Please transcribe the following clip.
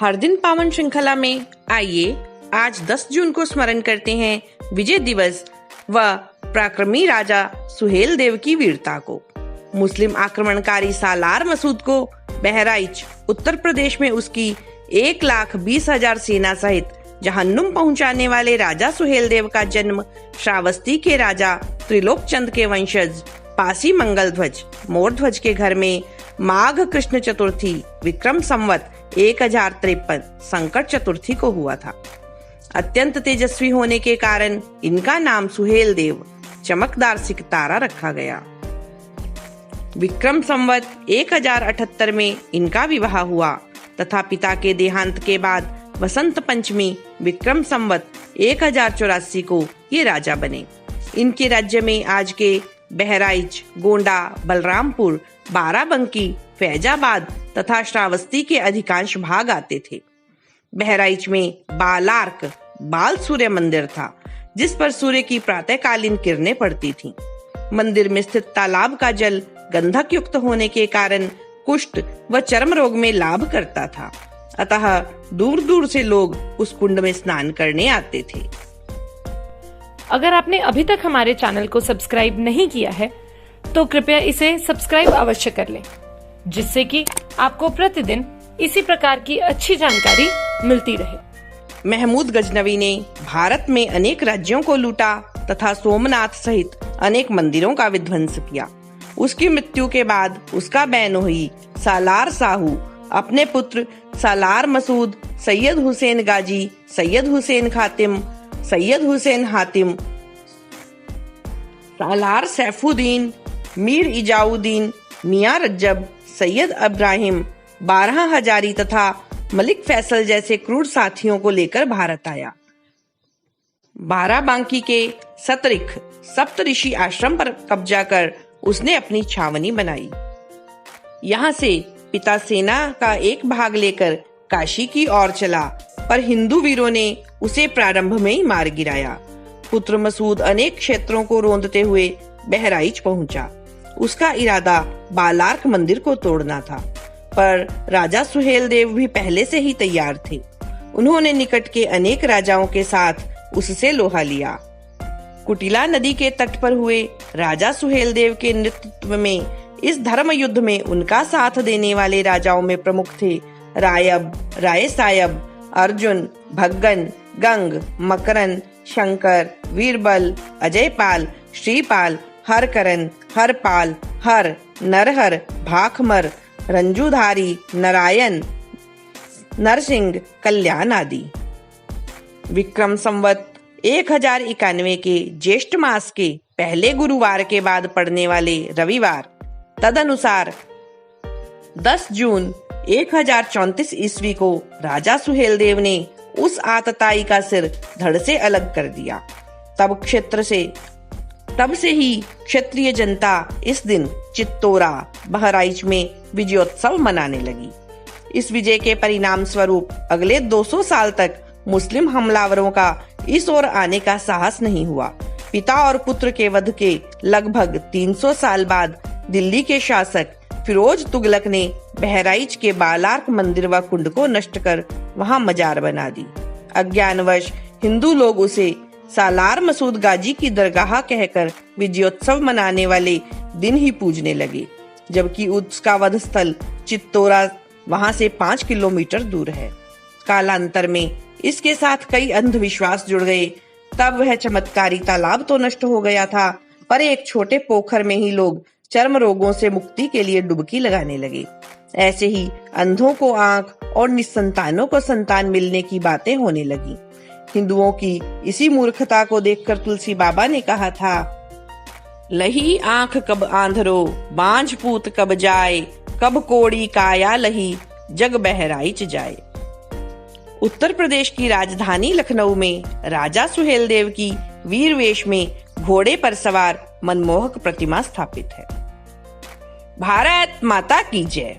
हर दिन पावन श्रृंखला में आइए आज 10 जून को स्मरण करते हैं विजय दिवस व पराक्रमी राजा सुहेल देव की वीरता को। मुस्लिम आक्रमणकारी सालार मसूद को बहराइच उत्तर प्रदेश में उसकी 1,20,000 सेना सहित जहन्नुम पहुंचाने वाले राजा सुहेल देव का जन्म श्रावस्ती के राजा त्रिलोक चंद के वंशज पासी मंगल ध्वज मोरध्वज के घर में माघ कृष्ण चतुर्थी विक्रम संवत 1053 संकट चतुर्थी को हुआ था। अत्यंत तेजस्वी होने के कारण इनका नाम सुहेल देव चमकदार सितारा रखा गया। विक्रम संवत 1078 में इनका विवाह हुआ तथा पिता के देहांत के बाद वसंत पंचमी विक्रम संवत 1084 को ये राजा बने। इनके राज्य में आज के बहराइच, गोंडा, बलरामपुर, बाराबंकी, फैजाबाद तथा श्रावस्ती के अधिकांश भाग आते थे। बहराइच में बालार्क बाल सूर्य मंदिर था जिस पर सूर्य की प्रातःकालीन किरणें पड़ती थीं। मंदिर में स्थित तालाब का जल गंधक युक्त होने के कारण कुष्ठ व चर्म रोग में लाभ करता था, अतः दूर दूर से लोग उस कुंड में स्नान करने आते थे। अगर आपने अभी तक हमारे चैनल को सब्सक्राइब नहीं किया है तो कृपया इसे सब्सक्राइब अवश्य कर लें, जिससे कि आपको प्रतिदिन इसी प्रकार की अच्छी जानकारी मिलती रहे। महमूद गजनवी ने भारत में अनेक राज्यों को लूटा तथा सोमनाथ सहित अनेक मंदिरों का विध्वंस किया। उसकी मृत्यु के बाद उसका बेनोही सालार साहू अपने पुत्र सालार मसूद, सैयद हुसैन गाजी, सैयद हुसैन खातिम, सैयद हुसैन हातिम, सालार सैफुद्दीन, मीर इजाउद्दीन, मियां रज्जब, सैयद इब्राहिम, 12 हजारी तथा मलिक फैसल जैसे क्रूर साथियों को लेकर भारत आया। बाराबांकी के सतरिख सप्तऋषि आश्रम पर कब्जा कर उसने अपनी छावनी बनाई। यहाँ से पिता सेना का एक भाग लेकर काशी की ओर चला, पर हिंदू वीरों ने उसे प्रारंभ में ही मार गिराया। पुत्र मसूद अनेक क्षेत्रों को रोंदते हुए बहराइच पहुंचा। उसका इरादा बालार्क मंदिर को तोड़ना था, पर राजा सुहेल देव भी पहले से ही तैयार थे। उन्होंने निकट के अनेक राजाओं के साथ उससे लोहा लिया। कुटिला नदी के तट पर हुए राजा सुहेल देव के नेतृत्व में इस धर्म युद्ध में उनका साथ देने वाले राजाओं में प्रमुख थे रायब, राय सायब, अर्जुन, भग्गन, गंग, मकरन, शंकर, वीरबल, अजयपाल, श्रीपाल, हरकरन, हरपाल, हर, नरहर, भाखमर, रंजूधारी, नारायण, नरसिंह, कल्याण आदि। विक्रम संवत 1091 के ज्येष्ठ मास के पहले गुरुवार के बाद पड़ने वाले रविवार, तदनुसार 10 जून 1034 ईस्वी को राजा सुहेल देव ने उस आतताई का सिर धड़ से अलग कर दिया। तब से ही क्षत्रिय जनता इस दिन चित्तौरा, बहराइच में विजयोत्सव मनाने लगी। इस विजय के परिणाम स्वरूप अगले 200 साल तक मुस्लिम हमलावरों का इस ओर आने का साहस नहीं हुआ। पिता और पुत्र के वध के लगभग 300 साल बाद दिल्ली के शासक फिरोज तुगलक ने बहराइच के बालार्क मंदिर व कुंड को नष्ट कर वहां मजार बना दी। अज्ञानवश हिंदू लोग उसे सालार मसूद गाजी की दरगाह कहकर विजयोत्सव मनाने वाले दिन ही पूजने लगे, जबकि उसका वध स्थल चित्तौरा वहां से 5 किलोमीटर दूर है। कालांतर में इसके साथ कई अंधविश्वास जुड़ गए। तब वह चमत्कारी तालाब तो नष्ट हो गया था, पर एक छोटे पोखर में ही लोग चर्म रोगों से मुक्ति के लिए डुबकी लगाने लगे। ऐसे ही अंधों को आंख और निसंतानों को संतान मिलने की बातें होने लगी। हिंदुओं की इसी मूर्खता को देखकर तुलसी बाबा ने कहा था, लही आंख कब आंधरो, बांझ पूत कब जाए, कब कोड़ी काया लही, जग बहराइच जाए। उत्तर प्रदेश की राजधानी लखनऊ में राजा सुहेल देव की वीर वेश में घोड़े पर सवार मनमोहक प्रतिमा स्थापित है। भारत माता की जय।